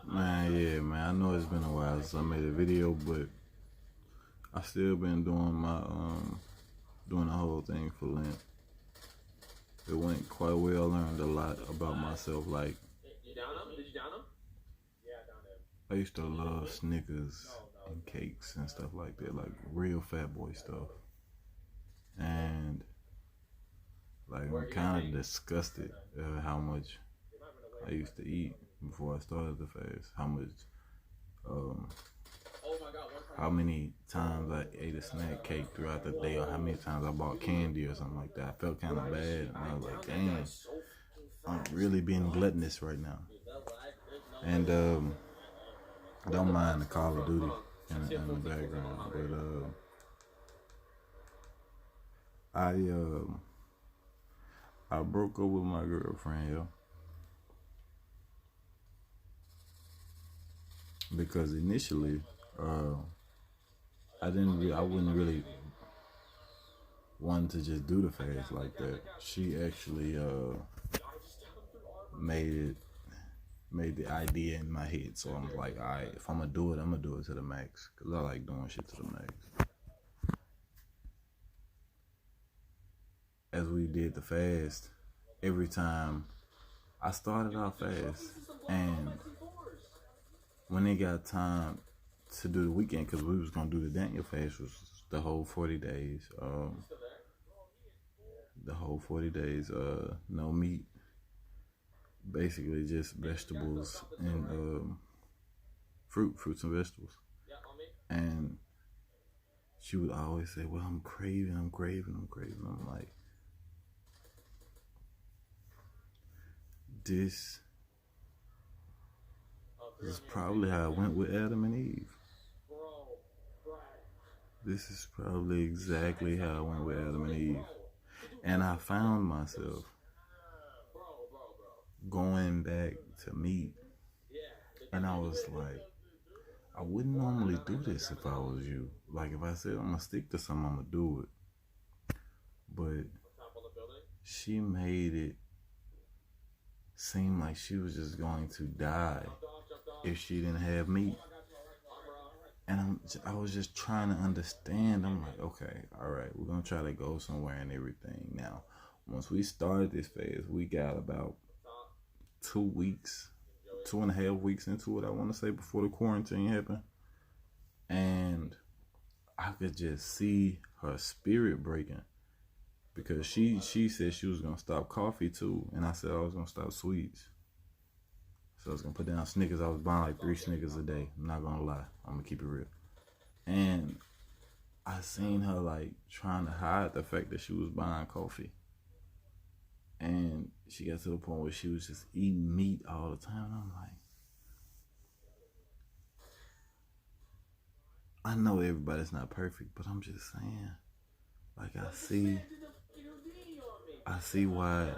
Man, yeah, man. I know it's been a while since I made a video, but I still been doing my doing the whole thing for Lent. It went quite well. Learned a lot about myself. Like I used to love Snickers and cakes and stuff like that, like real fat boy stuff. And like I'm kind of disgusted at how much I used to eat before I started the fast. Um, how many times I ate a snack cake throughout the day, or how many times I bought candy or something like that. I felt kind of bad, and I was like, "Damn, I'm really being gluttonous right now." And I don't mind the Call of Duty in the background, but I broke up with my girlfriend, yo, because initially, uh, I wouldn't really want to just do the fast like that. She actually made it made the idea in my head. So I'm like, all right, if I'm gonna do it, I'm gonna do it to the max, cause I like doing shit to the max. As we did the fast, every time I started off fast, and when it got time to do the weekend, cause we was gonna do the Daniel fast, was the whole 40 days. The whole 40 days, no meat, basically just vegetables and fruits and vegetables. And she would always say, "Well, I'm craving." I'm like, this is probably how it went with Adam and Eve. This is probably exactly how it went with Adam and Eve. And I found myself going back to meat. And I was like, I wouldn't normally do this if I was you. Like, if I said I'm gonna stick to something, I'm gonna do it. But she made it seem like she was just going to die if she didn't have meat. And I was just trying to understand. I'm like, okay, all right, we're gonna try to go somewhere and everything. Now, once we started this phase, we got about 2 weeks, 2.5 weeks into it, I want to say, before the quarantine happened. And I could just see her spirit breaking, because she said she was gonna stop coffee too, and I said I was gonna stop sweets. So I was gonna put down Snickers. I was buying like 3 Snickers a day. I'm not gonna lie. I'm gonna keep it real. And I seen her like trying to hide the fact that she was buying coffee. And she got to the point where she was just eating meat all the time. And I'm like, I know everybody's not perfect, but I'm just saying, like, I see why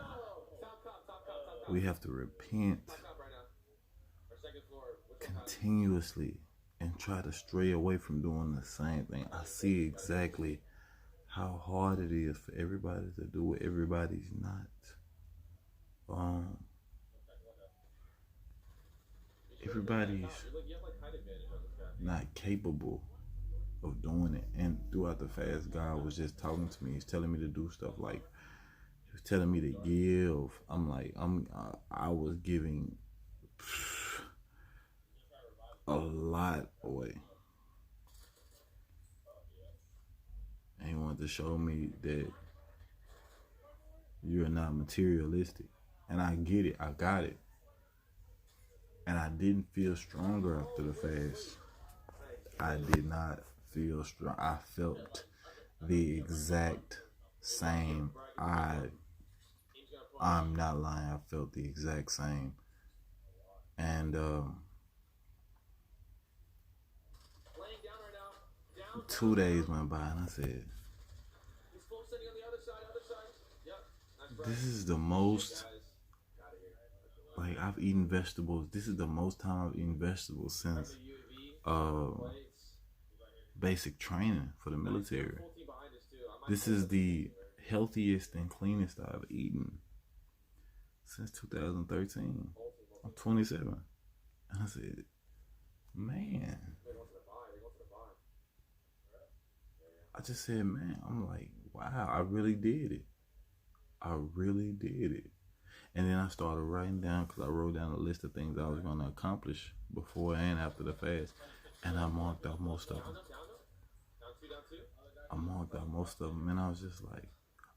we have to repent continuously and try to stray away from doing the same thing. I see exactly how hard it is for everybody to do what everybody's not capable of doing it. And throughout the fast, God was just talking to me. He's telling me to do stuff, like he was telling me to give. I was giving a lot away. And he wanted to show me that you're not materialistic. And I get it. I got it. And I didn't feel stronger after the fast. I did not feel strong. I felt the exact same. I'm not lying. I felt the exact same. And 2 days went by, and I said, this is the most, like, I've eaten vegetables. This is the most time I've eaten vegetables since basic training for the military. This is the healthiest and cleanest I've eaten since 2013. I'm 27. And I said, man. I just said, man, I'm like, wow, I really did it. I really did it. And then I started writing down, because I wrote down a list of things I was going to accomplish before and after the fast. And I marked out most of them. And I was just like,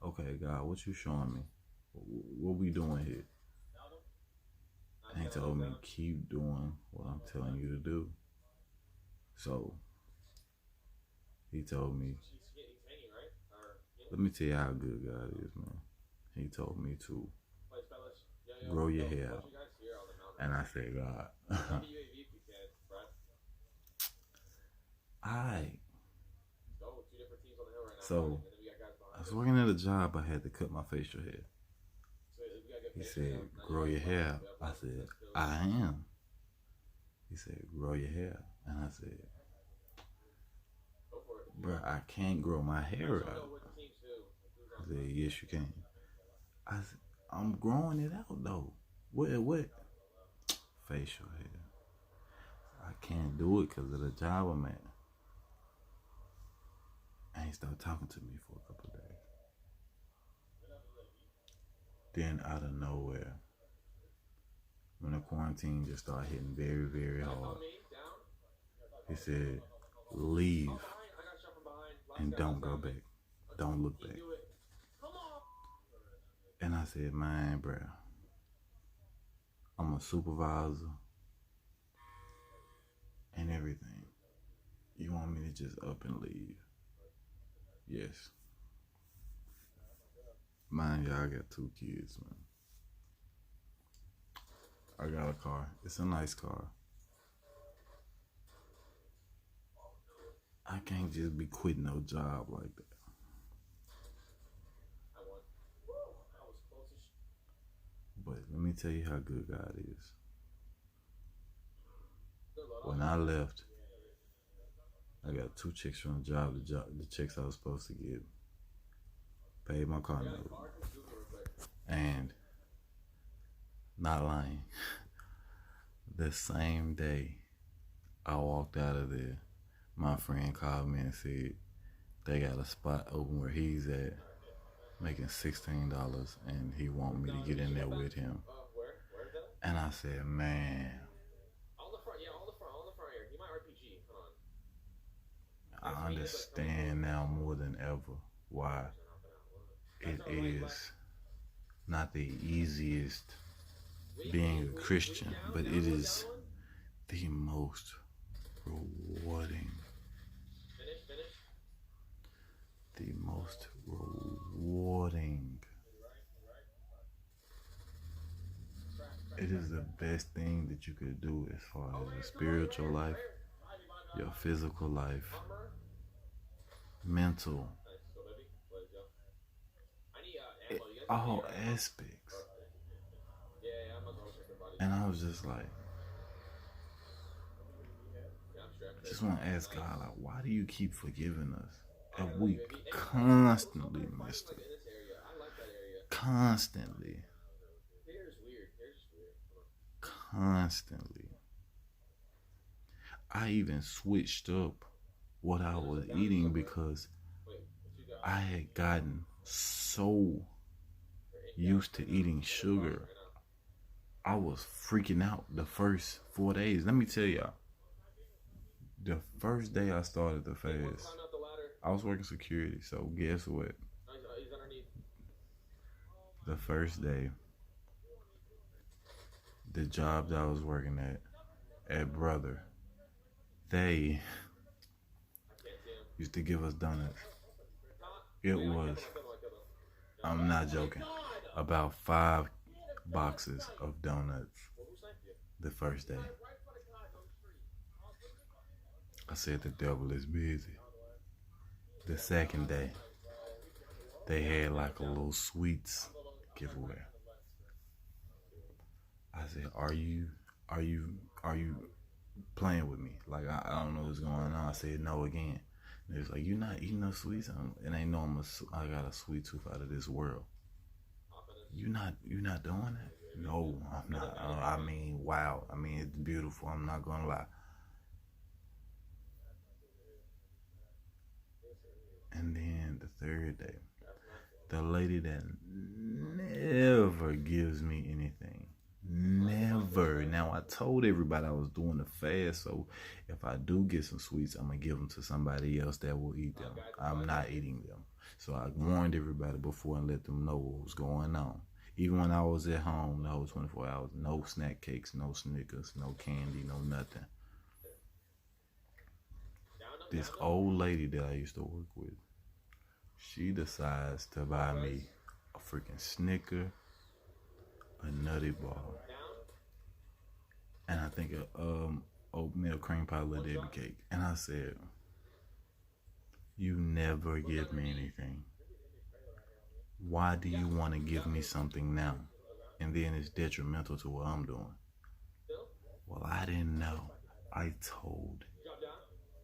okay, God, what you showing me? What we doing here? And he told me, keep doing what I'm telling you to do. So he told me, let me tell you how good God is, man. He told me to grow your hair out. And I said, God, So I was working at a job, I had to cut my facial hair. He said, grow your hair out. I said, I am. He said, grow your hair. And I said, bro, I can't grow my hair out. He said, yes, you can. I said, I'm growing it out, though. What? Facial hair. I can't do it because of the job I'm at. And he started talking to me for a couple of days. Then out of nowhere, when the quarantine just started hitting very, very hard, he said, leave and don't go back. Don't look back. And I said, man, bro, I'm a supervisor and everything. You want me to just up and leave? Yes. Mind you, I got 2 kids, man. I got a car. It's a nice car. I can't just be quitting no job like that. But let me tell you how good God is. When I left, I got 2 checks from the job, the checks I was supposed to get. Paid my car note. And, not lying, the same day I walked out of there, my friend called me and said they got a spot open where he's at, making $16, and he want me to get in there with him. And I said, man, I understand now more than ever why it is not the easiest being a Christian, but it is the most rewarding. The most rewarding. It is the best thing that you could do as far as your spiritual life, your physical life, mental, all aspects. And I was just like, I just want to ask God, like, why do you keep forgiving us? And we constantly messed up. Constantly. I even switched up what I was eating because I had gotten so used to eating sugar. I was freaking out the first 4 days. Let me tell y'all, the first day I started the fast, I was working security, so guess what? The first day, the job that I was working at Brother, they used to give us donuts. It was, I'm not joking, about 5 boxes of donuts the first day. I said the devil is busy. The second day, they had like a little sweets giveaway. I said, are you playing with me? Like, I don't know what's going on. I said no again. And it was like, you're not eating no sweets? And they know I got a sweet tooth out of this world. You're not doing that? No, I'm not. I mean, wow. I mean, it's beautiful. I'm not gonna lie. And then the third day, the lady that never gives me anything. Never. Now, I told everybody I was doing the fast, so if I do get some sweets, I'm going to give them to somebody else that will eat them. I'm not eating them. So I warned everybody before and let them know what was going on. Even when I was at home, the whole 24 hours, no snack cakes, no Snickers, no candy, no nothing. This old lady that I used to work with, she decides to buy me a freaking Snicker, a Nutty Bar, and I think a oatmeal cream pie little Debbie cake. And I said, "You never give me anything. Why do you want to give me something now? And then it's detrimental to what I'm doing." Well, I didn't know. I told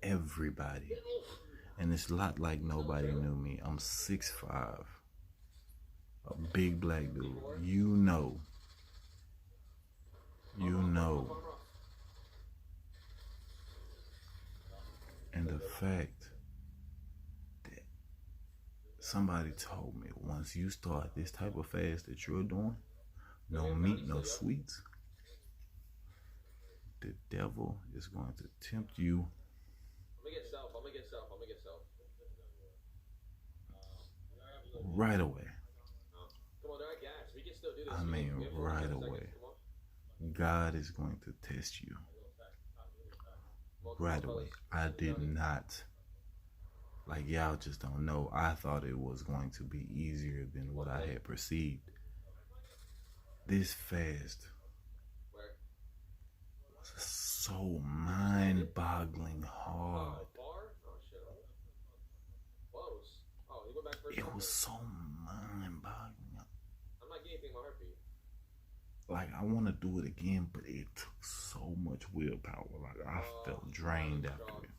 everybody. And it's a lot like nobody knew me. I'm 6'5", a big black dude. You know. And the fact that somebody told me once you start this type of fast that you're doing, no meat, no sweets, the devil is going to tempt you right away. I mean, right away. God is going to test you right away. I did not, like, y'all just don't know. I thought it was going to be easier than what I had perceived. This fast was so mind-boggling hard. It was so mind-boggling. Like, I want to do it again, but it took so much willpower. Like, I felt drained after it.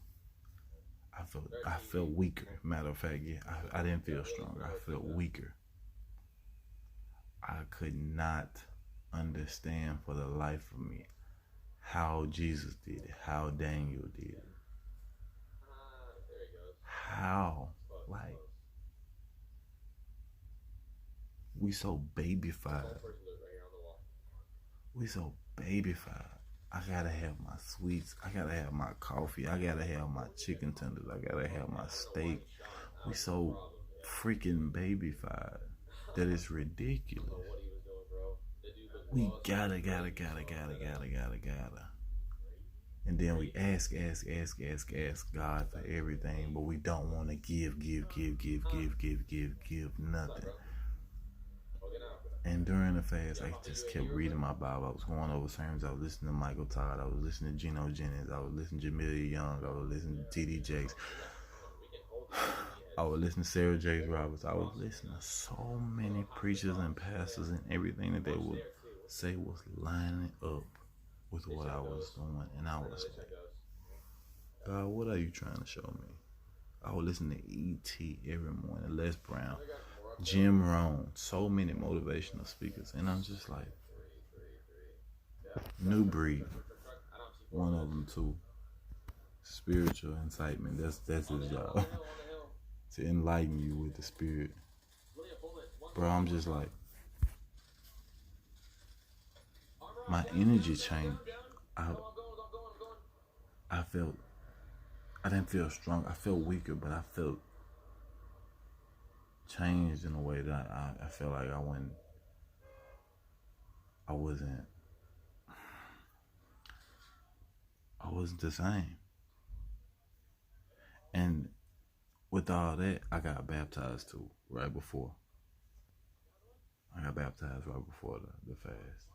I felt weaker. Matter of fact, yeah, I didn't feel stronger. I felt weaker. I could not understand for the life of me how Jesus did it, how Daniel did it. How? Like, we so babyfied. We so babyfied. I gotta have my sweets. I gotta have my coffee. I gotta have my chicken tenders. I gotta have my steak. We so freaking babyfied that it's ridiculous. We gotta. And then we ask God for everything, but we don't want to give nothing. And during the fast, I just kept reading my Bible. I was going over sermons. I was listening to Michael Todd. I was listening to Geno Jennings. I was listening to Jamelia Young. I was listening to T.D. Jakes. I was listening to Sarah J. Roberts. I was listening to so many preachers and pastors, and everything that they would say was lining up with what I was doing. And I was like, God, what are you trying to show me? I would listen to E.T. every morning, Les Brown, Jim Rohn, so many motivational speakers. And I'm just like, New Breed, one of them too. Spiritual incitement, that's his job. To enlighten you with the spirit. Bro, I'm just like, my energy changed. I didn't feel strong. I felt weaker, but I felt changed in a way that I felt like I wasn't the same. And with all that, I got baptized too, right before. I got baptized right before the fast.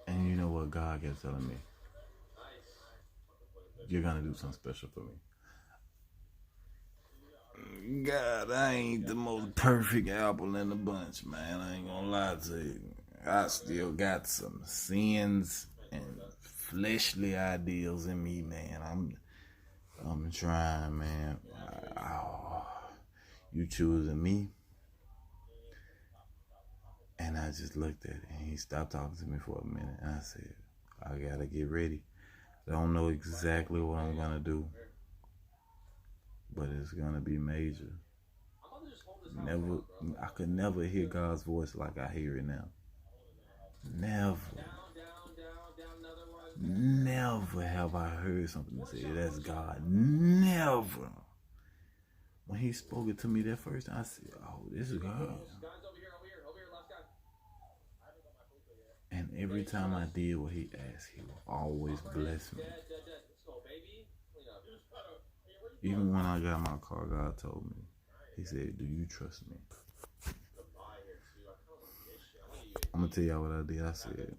And you know what God kept telling me? You're going to do something special for me. God, I ain't the most perfect apple in the bunch, man. I ain't gonna lie to you. I still got some sins and fleshly ideals in me, man. I'm trying, man. You choosing me, And I just looked at it, and he stopped talking to me for a minute, and I said, I gotta get ready. I don't know exactly what I'm gonna do, but it's gonna be major. Never, I could never hear God's voice like I hear it now. Never, never have I heard something that said that's God. Never. When he spoke it to me that first time, I said, "Oh, this is God." And every time I did what he asked, he would always bless me. Even when I got my car, God told me, he said, "Do you trust me?" I'm gonna tell y'all what I did. I said,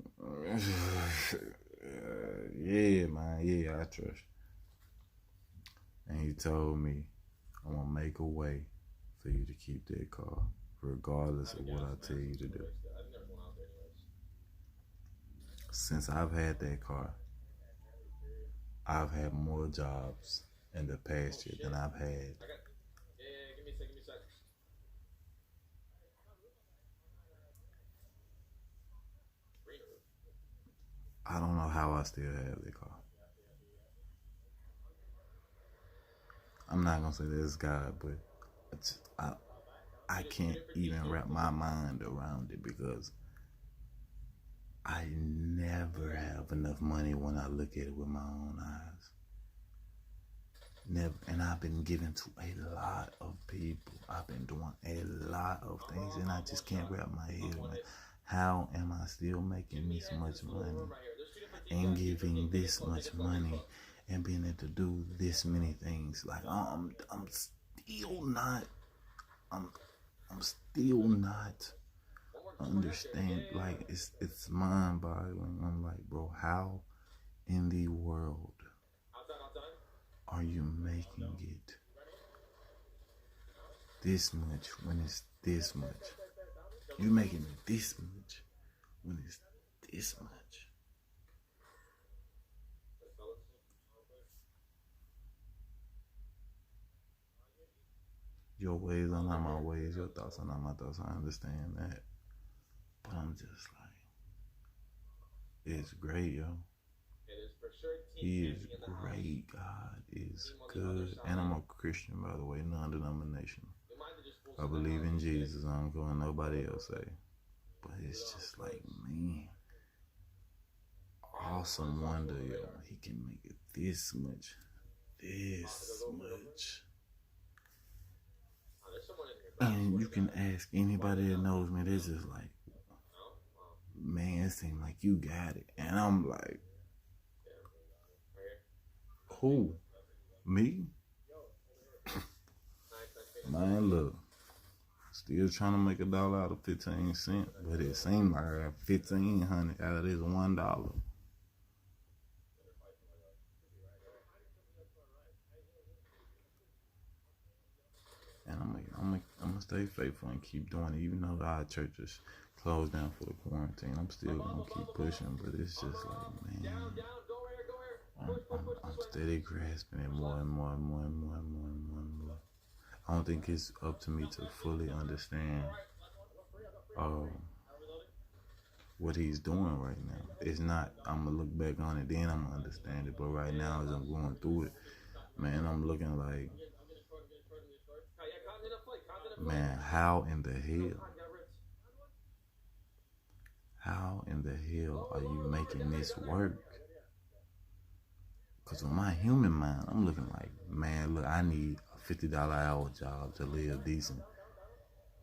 "Yeah, man, yeah, I trust." And he told me, "I'm gonna make a way for you to keep that car, regardless of what I tell you to do." Since I've had that car, I've had more jobs in the past year than I've had. I don't know how I still have that car. I'm not gonna say that's God, but I can't even wrap my mind around it because I never have enough money when I look at it with my own eyes. Never, and I've been giving to a lot of people. I've been doing a lot of things, and I just can't wrap my head around it. How am I still making this much money and giving this much money and being able to do this many things? Like I'm still not. I'm still not understand. Like it's mind boggling. I'm like, bro, how in the world are you making it this much when it's this much? You making it this much when it's this much? Your ways are not my ways. Your thoughts are not my thoughts. I understand that. But I'm just like, it's great, yo. He is great. God is good. And I'm a Christian, by the way, non-denominational. I believe in Jesus. I don't go with nobody else say. But it's just like, man, awesome wonder, yo. He can make it this much. This much. And you can ask anybody that knows me, they're just like, man, it seems like you got it. And I'm like, who? Me? Man, look, still trying to make $1 out of 15 cents, but it seemed like I got 1,500 out of this $1. And I'm gonna stay faithful and keep doing it, even though our church is closed down for the quarantine. I'm still gonna keep pushing, but it's just like, man, I'm steady grasping it more and more and more and more and more and more and more. I don't think it's up to me to fully understand what he's doing right now. It's not, I'm gonna look back on it, then I'm gonna understand it. But right now, as I'm going through it, man, I'm looking like, man, how in the hell? How in the hell are you making this work? Because with my human mind, I'm looking like, man, look, I need a $50 hour job to live decent.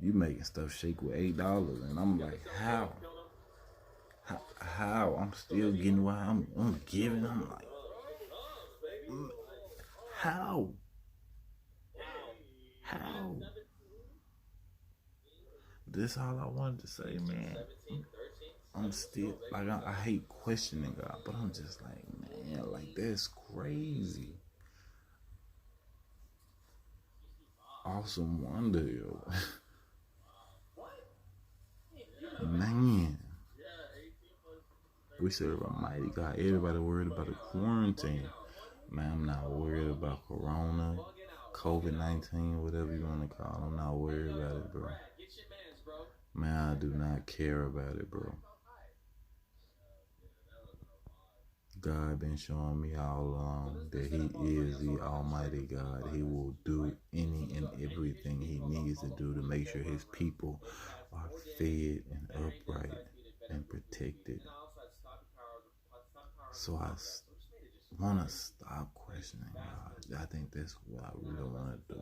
You making stuff shake with $8, and I'm like, how? How? I'm still getting what I'm giving. I'm like, how? How? This all I wanted to say, man. I'm still like I hate questioning God, but I'm just like, man, like that's crazy. Awesome wonder, yo. Man. We serve a mighty God. Everybody worried about the quarantine. Man, I'm not worried about Corona, COVID-19, whatever you want to call it. I'm not worried about it, bro. Man, I do not care about it, bro. God been showing me all along that He is the Almighty God. He will do any and everything He needs to do to make sure His people are fed and upright and protected. So I want to stop questioning God. I think that's what I really want to do.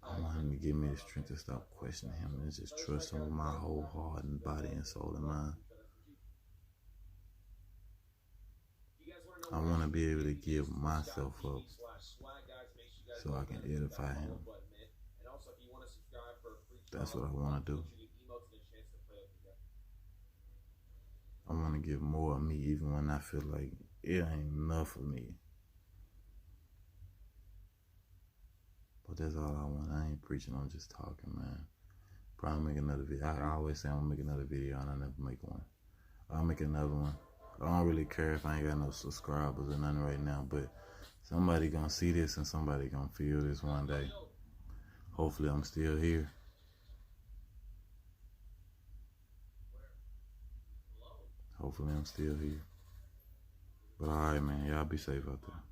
I want Him to give me the strength to stop questioning Him and just trust Him with my whole heart and body and soul and mind. I want to be able to give myself up so I can edify Him. That's what I want to do. I want to give more of me even when I feel like it ain't enough of me. But that's all I want. I ain't preaching, I'm just talking, man. Probably make another video. I always say I'm going to make another video and I never make one. I'll make another one. I don't really care if I ain't got no subscribers or nothing right now, but somebody gonna see this and somebody gonna feel this one day. Hopefully I'm still here. Hopefully I'm still here. But alright, man, y'all be safe out there.